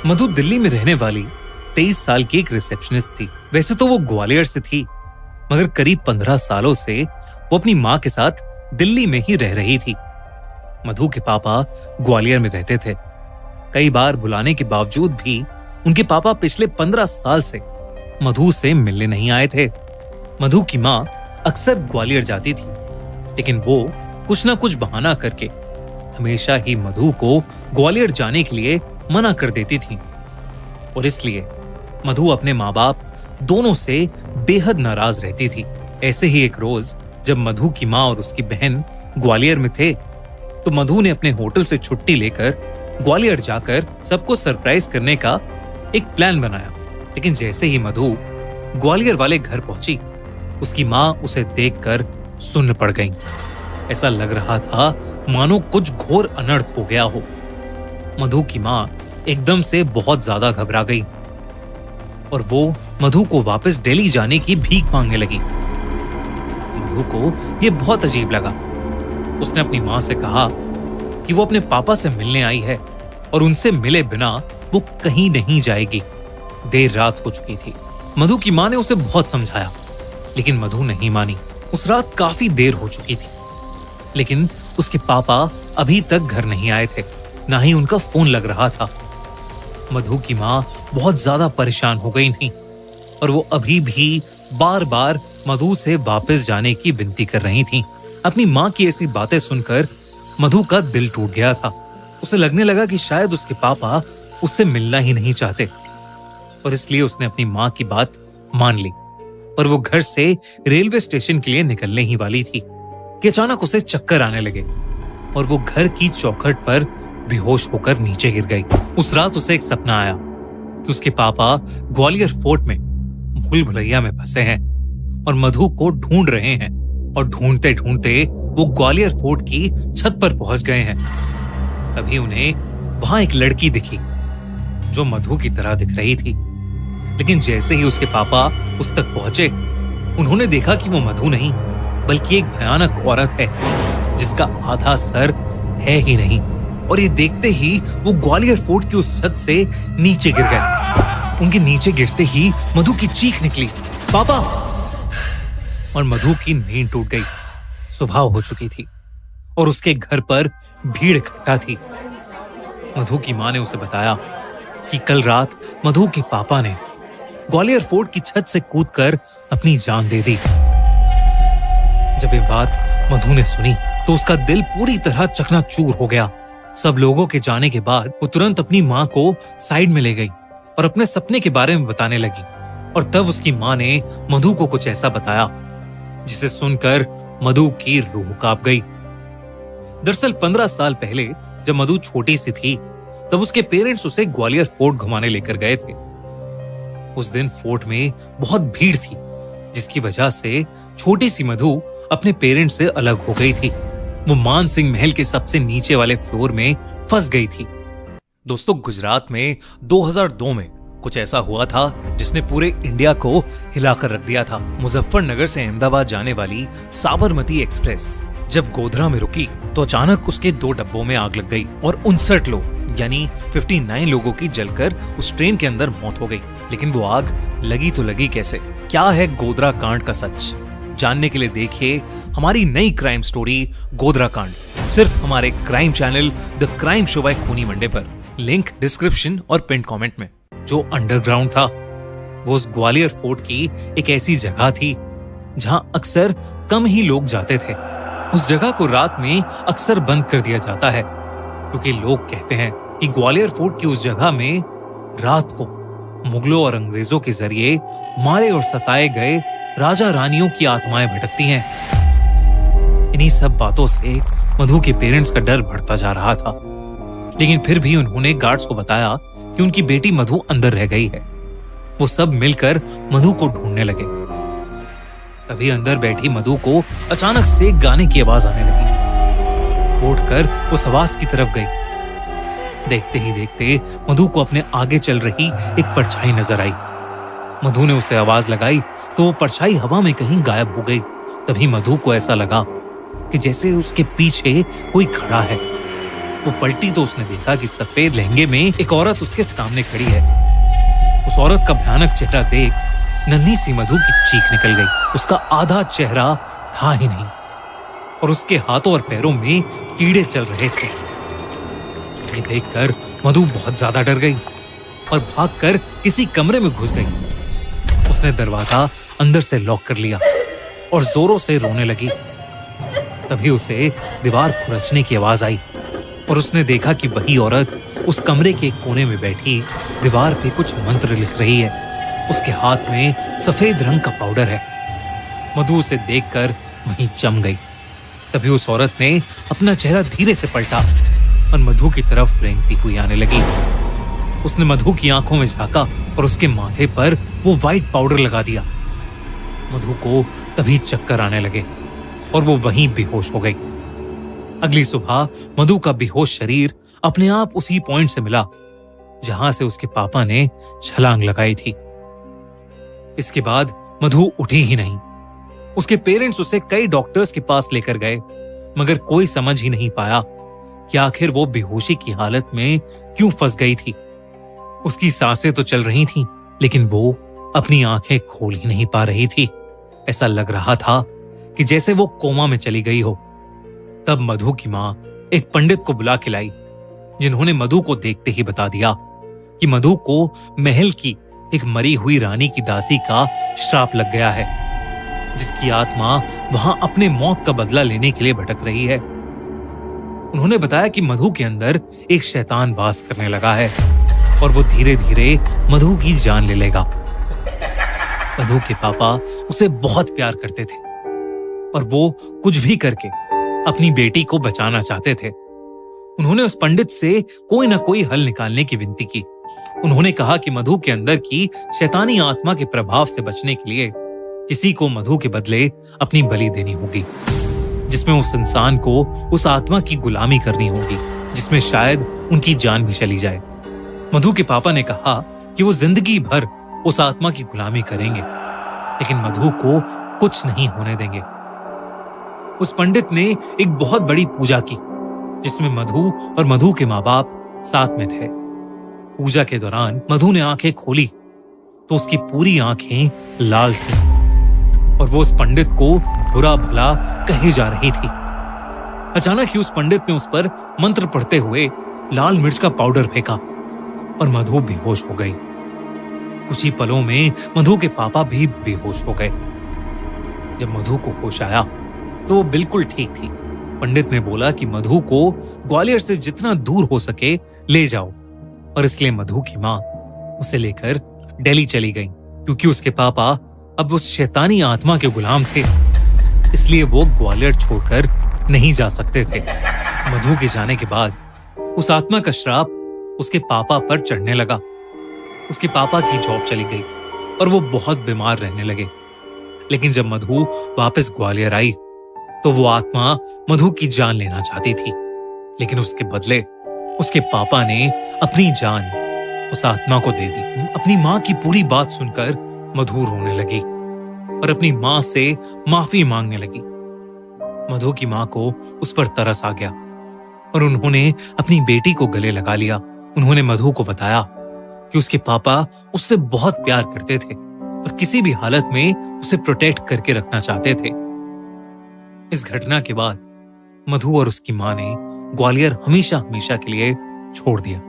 मधु दिल्ली में रहने वाली 23 साल की एक रिसेप्शनिस्ट थी। वैसे तो वो ग्वालियर से थी, मगर करीब 15 सालों से वो अपनी माँ के साथ दिल्ली में ही रह रही थी। मधु के पापा ग्वालियर में रहते थे। कई बार बुलाने के बावजूद भी उनके पापा पिछले 15 साल से मधु से मिलने नहीं आए थे। मधु की माँ अक्सर ग्वालियर जाती थी, लेकिन वो कुछ ना कुछ बहाना करके हमेशा ही मधु को ग्वालियर जाने के लिए मना कर देती थी। और इसलिए मधु अपने माँ बाप दोनों से बेहद नाराज रहती थी। ऐसे ही एक रोज जब मधु की माँ और उसकी बहन ग्वालियर में थे, तो मधु ने अपने होटल से छुट्टी लेकर ग्वालियर जाकर सबको सरप्राइज करने का एक प्लान बनाया। लेकिन जैसे ही मधु ग्वालियर वाले घर पहुंची, उसकी माँ उसे देखकर सुन्न पड़ गई। ऐसा लग रहा था मानो कुछ घोर अनर्थ हो गया हो। मधु की माँ एकदम से बहुत ज्यादा घबरा गई और वो मधु को वापस दिल्ली जाने की भीख मांगने लगी। मधु को यह बहुत अजीब लगा। उसने अपनी माँ से कहा कि वो अपने पापा से मिलने आई है और उनसे मिले बिना वो कहीं नहीं जाएगी। देर रात हो चुकी थी। मधु की माँ ने उसे बहुत समझाया, लेकिन मधु नहीं मानी। उस रात काफी देर हो चुकी थी, लेकिन उसके पापा अभी तक घर नहीं आए थे, ना ही उनका फोन लग रहा था। मधु की माँ बहुत ज्यादा परेशान हो गई थी और वो अभी भी बार बार मधु से वापस जाने की विनती कर रही थी। अपनी माँ की ऐसी बातें सुनकर मधु का दिल टूट गया था। उसे लगने लगा कि शायद उसके पापा उससे मिलना ही नहीं चाहते, और इसलिए उसने अपनी माँ की बात मान ली और वो घर से रेलवे स्टेशन के लिए निकलने ही वाली थी कि अचानक उसे चक्कर आने लगे और वो घर की चौखट पर बेहोश होकर नीचे गिर गई। उस रात उसे एक सपना आया कि उसके पापा ग्वालियर फोर्ट में भूल भुलैया में फंसे हैं और मधु को ढूंढ रहे हैं, और ढूंढते ढूंढते वो ग्वालियर फोर्ट की छत पर पहुंच गए हैं। तभी उन्हें वहां एक लड़की दिखी जो मधु की तरह दिख रही थी, लेकिन जैसे ही उसके पापा उस तक पहुंचे, उन्होंने देखा कि वो मधु नहीं बल्कि एक भयानक औरत है जिसका आधा सर है ही नहीं। और ये देखते ही वो ग्वालियर फोर्ट की उस छत से नीचे गिर गए। उनके नीचे गिरते ही मधु की चीख निकली, पापा! और मधु की नींद टूट गई। सुबह हो चुकी थी और उसके घर पर भीड़ इकट्ठा थी। मधु की माँ ने उसे बताया कि कल रात मधु के पापा ने ग्वालियर फोर्ट की छत से कूदकर अपनी जान दे दी। जब ये बात मधु ने सुनी तो उसका दिल पूरी तरह चकनाचूर हो गया। सब लोगों के जाने के बाद वो तुरंत अपनी माँ को साइड में ले गई और अपने सपने के बारे में बताने लगी। और तब उसकी माँ ने मधु को कुछ ऐसा बताया जिसे सुनकर मधु की रूह कांप गई। दरअसल 15 साल पहले जब मधु छोटी सी थी, तब उसके पेरेंट्स उसे ग्वालियर फोर्ट घुमाने लेकर गए थे। उस दिन फोर्ट में बहुत भीड़ थी, जिसकी वजह से छोटी सी मधु अपने पेरेंट्स से अलग हो गई थी। वो मान सिंह महल के सबसे नीचे वाले फ्लोर में फंस गई थी। दोस्तों, गुजरात में 2002 में कुछ ऐसा हुआ था जिसने पूरे इंडिया को हिलाकर रख दिया था। मुजफ्फरनगर से अहमदाबाद जाने वाली साबरमती एक्सप्रेस जब गोधरा में रुकी तो अचानक उसके 2 डब्बों में आग लग गई और 59 लोग यानी 59 लोगों की जलकर उस ट्रेन के अंदर मौत हो गई। लेकिन वो आग लगी तो लगी कैसे? क्या है गोधरा कांड का सच? जानने के लिए देखिए हमारी नई क्राइम स्टोरी गोधरा कांड, सिर्फ हमारे crime channel the crime show by खूनी मंडे पर। लिंक डिस्क्रिप्शन और पिन कमेंट में। जो अंडरग्राउंड था वो उस ग्वालियर फोर्ट की एक ऐसी जगह थी जहां अक्सर कम ही लोग जाते थे। उस जगह को रात में अक्सर बंद कर दिया जाता है, क्योंकि लोग कहते हैं कि ग्वालियर फोर्ट की उस जगह में रात को मुगलों और अंग्रेजों के जरिए मारे और सताए गए राजा रानियों की आत्माएं भटकती हैं। इन्हीं सब बातों से मधु के पेरेंट्स का डर बढ़ता जा रहा था, लेकिन फिर भी उन्होंने गार्ड्स को बताया कि उनकी बेटी मधु अंदर रह गई है। वो सब मिलकर मधु को ढूंढने लगे। तभी अंदर बैठी मधु को अचानक से गाने की आवाज आने लगी। उठकर उस आवाज की तरफ गई। देखते ही देखते मधु को अपने आगे चल रही एक परछाई नजर आई। मधु ने उसे आवाज लगाई तो वो परछाई हवा में कहीं गायब हो गई। तभी मधु को ऐसा लगा कि जैसे उसके पीछे कोई खड़ा है। वो पलटी तो उसने देखा कि सफेद लहंगे में एक औरत उसके सामने खड़ी है। उस औरत का भयानक चेहरा देख नन्ही सी मधु की चीख निकल गई। उसका आधा चेहरा था ही नहीं और उसके हाथों और पैरों में कीड़े चल रहे थे। ये देखकर मधु बहुत ज्यादा डर गई और भागकर किसी कमरे में घुस गई। उसने दरवाजा अंदर से लॉक कर लिया और जोरों से रोने लगी। तभी उसे दीवार खुरचने की आवाज आई और उसने देखा कि वही औरत उस कमरे के एक कोने में बैठी दीवार पे कुछ मंत्र लिख रही है। उसके हाथ में सफेद रंग का पाउडर है। मधु उसे देखकर वहीं जम गई। तभी उस औरत ने अपना चेहरा धीरे से पलटा और मधु की तरफ रेंगती हुई आने लगी। उसने मधु की आंखों में झांका और उसके माथे पर वो व्हाइट पाउडर लगा दिया। मधु को तभी चक्कर आने लगे और वो वहीं बेहोश हो गई। अगली सुबह मधु का बेहोश शरीर अपने आप उसी पॉइंट से मिला जहां से उसके पापा ने छलांग लगाई थी। इसके बाद मधु उठी ही नहीं। उसके पेरेंट्स उसे कई डॉक्टर्स के पास लेकर गए, मगर कोई समझ ही नहीं पाया कि आखिर वो बेहोशी की हालत में क्यों फंस गई थी। उसकी सांसें तो चल रही थीं, लेकिन वो अपनी आंखें खोल ही नहीं पा रही थी। ऐसा लग रहा था कि जैसे वो कोमा में चली गई हो। तब मधु की मां एक पंडित को बुला के लाई, जिन्होंने मधु को देखते ही बता दिया कि मधु को महल की एक मरी हुई रानी की दासी का श्राप लग गया है, जिसकी आत्मा वहां अपने मौत का बदला लेने के लिए भटक रही है। उन्होंने बताया कि मधु के अंदर एक शैतान वास करने लगा है और वो धीरे धीरे मधु की जान ले लेगा। मधु के पापा उसे बहुत प्यार करते थे और वो कुछ भी करके अपनी बेटी को बचाना चाहते थे। उन्होंने उस पंडित से कोई ना कोई हल निकालने की विनती की। उन्होंने कहा कि मधु के अंदर की शैतानी आत्मा के प्रभाव से बचने के लिए किसी को मधु के बदले अपनी बलि देनी होगी, जिसमें उस इंसान को उस आत्मा की गुलामी करनी होगी, जिसमें शायद उनकी जान भी चली जाए। मधु के पापा ने कहा कि वो जिंदगी भर उस आत्मा की गुलामी करेंगे, लेकिन मधु को कुछ नहीं होने देंगे। उस पंडित ने एक बहुत बड़ी पूजा की, जिसमें मधु और मधु के माँ बाप साथ में थे। पूजा के दौरान मधु ने आंखें खोली तो उसकी पूरी आंखें लाल थीं और वो उस पंडित को बुरा भला कहे जा रही थी। अचानक ही उस पंडित ने उस पर मंत्र पढ़ते हुए लाल मिर्च का पाउडर फेंका और मधु बेहोश हो गई। कुछ ही पलों में मधु के पापा भी बेहोश हो गए। जब मधु को होश आया तो वो बिल्कुल ठीक थी। पंडित ने बोला कि मधु को ग्वालियर से जितना दूर हो सके ले जाओ, और इसलिए मधु की मां उसे लेकर दिल्ली चली गई, क्योंकि उसके पापा अब उस शैतानी आत्मा के गुलाम थे, इसलिए वो ग्वालियर छोड़कर नहीं जा सकते थे। मधु के जाने के बाद उस आत्मा का श्राप उसके पापा पर चढ़ने लगा। उसके पापा की जॉब चली गई और वो बहुत बीमार रहने लगे। लेकिन जब मधु वापस ग्वालियर आई तो वो आत्मा मधु की जान लेना चाहती थी, लेकिन उसके बदले उसके पापा ने अपनी जान उस आत्मा को दे दी। अपनी मां की पूरी बात सुनकर मधु रोने लगी और अपनी मां से माफी मांगने लगी। मधु की मां को उस पर तरस आ गया और उन्होंने अपनी बेटी को गले लगा लिया। उन्होंने मधु को बताया कि उसके पापा उससे बहुत प्यार करते थे और किसी भी हालत में उसे प्रोटेक्ट करके रखना चाहते थे। इस घटना के बाद मधु और उसकी मां ने ग्वालियर हमेशा हमेशा के लिए छोड़ दिया।